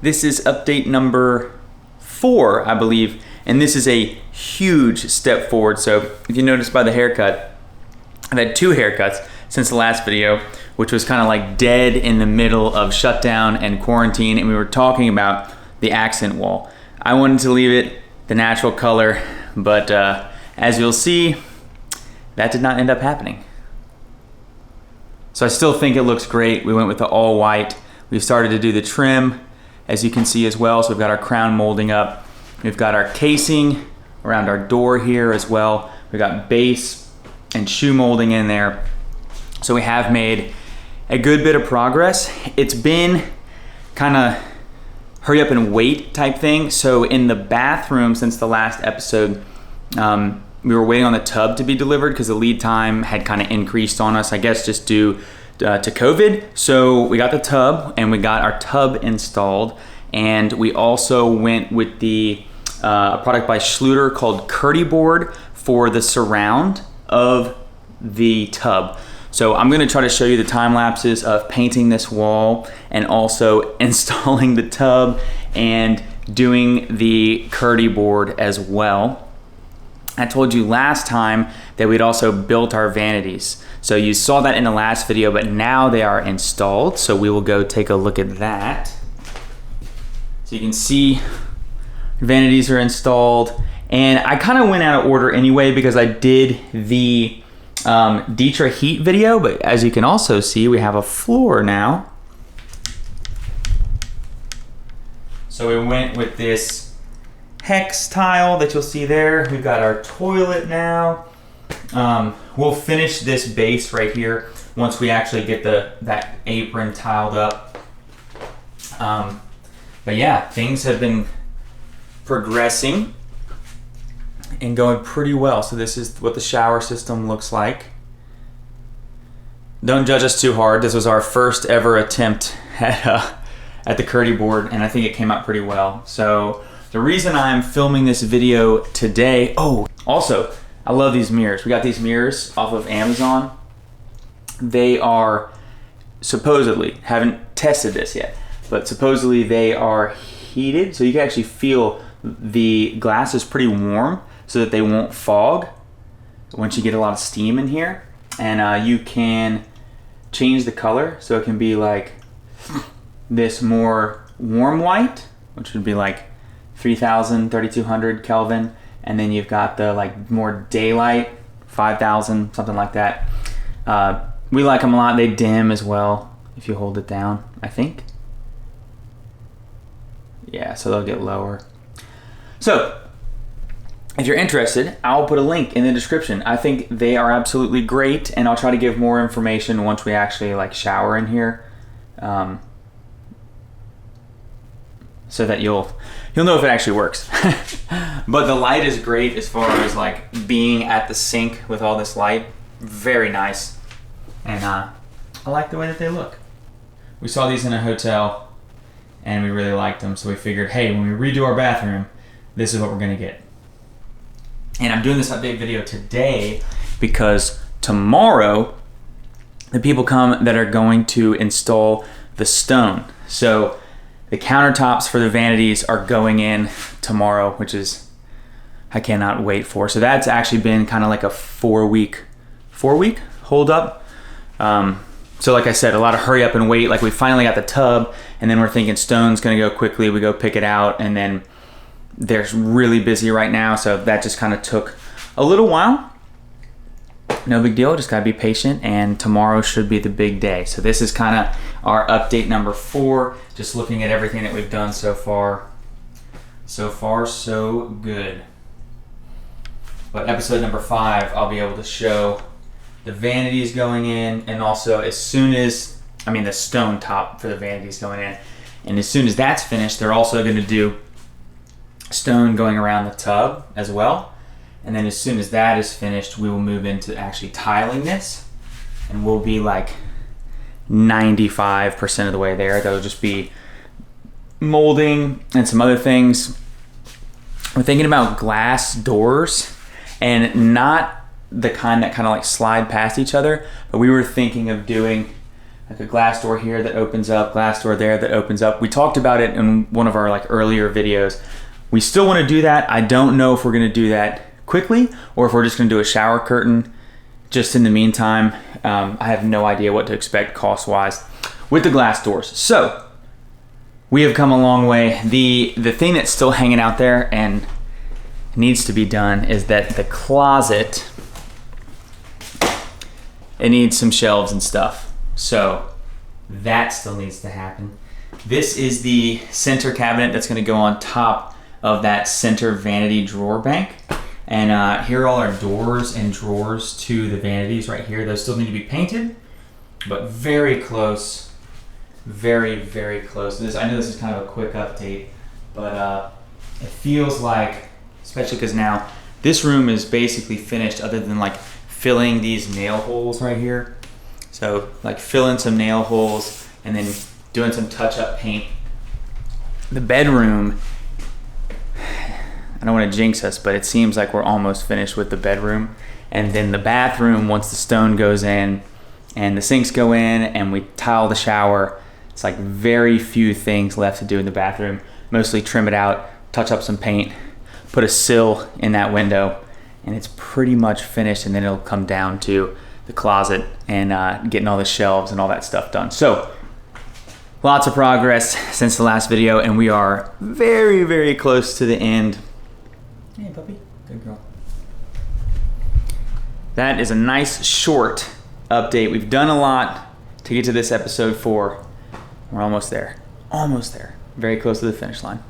This is update number 4, I believe, and this is a huge step forward. So if you notice by the haircut, I've had 2 haircuts since the last video, which was kind of like dead in the middle of shutdown and quarantine, and we were talking about the accent wall. I wanted to leave it the natural color, but as you'll see, that did not end up happening. So I still think it looks great. We went with the all white. We've started to do the trim, as you can see as well. So we've got our crown molding up. We've got our casing around our door here as well. We've got base and shoe molding in there. So we have made a good bit of progress. It's been kind of hurry up and wait type thing. So in the bathroom, since the last episode, we were waiting on the tub to be delivered because the lead time had kind of increased on us, I guess just due to COVID. So we got the tub and we got our tub installed, and we also went with the a product by Schluter called Curdy Board for the surround of the tub. So I'm going to try to show you the time lapses of painting this wall and also installing the tub and doing the Curdy Board as well. I told you last time that we'd also built our vanities. So you saw that in the last video, but now they are installed. So we will go take a look at that. So you can see vanities are installed. And I kind of went out of order anyway because I did the Dietra heat video, but as you can also see, we have a floor now. So we went with this hex tile that you'll see there. We've got our toilet now. We'll finish this base right here once we actually get that apron tiled up. But yeah, things have been progressing and going pretty well. So this is what the shower system looks like. Don't judge us too hard. This was our first ever attempt at the Curdy Board, and I think it came out pretty well. So the reason I'm filming this video today, also, I love these mirrors. We got these mirrors off of Amazon. They are supposedly, haven't tested this yet, but supposedly they are heated, so you can actually feel the glass is pretty warm so that they won't fog once you get a lot of steam in here. And you can change the color, so it can be like this more warm white, which would be like 3000, 3200 Kelvin, and then you've got the like more daylight, 5000, something like that. We like them a lot. They dim as well if you hold it down, I think. Yeah, so they'll get lower. So if you're interested, I'll put a link in the description. I think they are absolutely great, and I'll try to give more information once we actually like shower in here, so that you'll know if it actually works. But the light is great as far as like being at the sink with all this light. Very nice, and I like the way that they look. We saw these in a hotel and we really liked them, so we figured, hey, when we redo our bathroom, this is what we're gonna get. And I'm doing this update video today because tomorrow the people come that are going to install the stone. So the countertops for the vanities are going in tomorrow, which is, I cannot wait for. So that's actually been kind of like a 4-week hold up. So like I said, a lot of hurry up and wait. Like we finally got the tub, and then we're thinking stone's gonna go quickly. We go pick it out, and then they're really busy right now. So that just kind of took a little while. No big deal, just gotta be patient, and tomorrow should be the big day. So this is kind of our update number 4, just looking at everything that we've done so far. So far, so good. But episode number 5, I'll be able to show the vanities going in, and also as soon as, the stone top for the vanities going in. And as soon as that's finished, they're also gonna do stone going around the tub as well. And then as soon as that is finished, we will move into actually tiling this, and we'll be like 95% of the way there. That'll just be molding and some other things. We're thinking about glass doors, and not the kind that kind of like slide past each other, but we were thinking of doing like a glass door here that opens up, glass door there that opens up. We talked about it in one of our like earlier videos. We still want to do that. I don't know if we're going to do that quickly or if we're just going to do a shower curtain just in the meantime. I have no idea what to expect cost-wise with the glass doors. So we have come a long way. The thing that's still hanging out there and needs to be done is that the closet, it needs some shelves and stuff. So that still needs to happen. This is the center cabinet that's going to go on top of that center vanity drawer bank. And here are all our doors and drawers to the vanities right here. Those still need to be painted, but very close. Very, very close. I know this is kind of a quick update, but it feels like, especially because now this room is basically finished other than like filling these nail holes right here. So like filling some nail holes and then doing some touch-up paint. The bedroom, I don't want to jinx us, but it seems like we're almost finished with the bedroom. And then the bathroom, once the stone goes in and the sinks go in and we tile the shower, it's like very few things left to do in the bathroom. Mostly trim it out, touch up some paint, put a sill in that window, and it's pretty much finished. And then it'll come down to the closet and getting all the shelves and all that stuff done. So lots of progress since the last video, and we are very, very close to the end. Hey, puppy. Good girl. That is a nice short update. We've done a lot to get to this episode 4. We're almost there. Almost there. Very close to the finish line.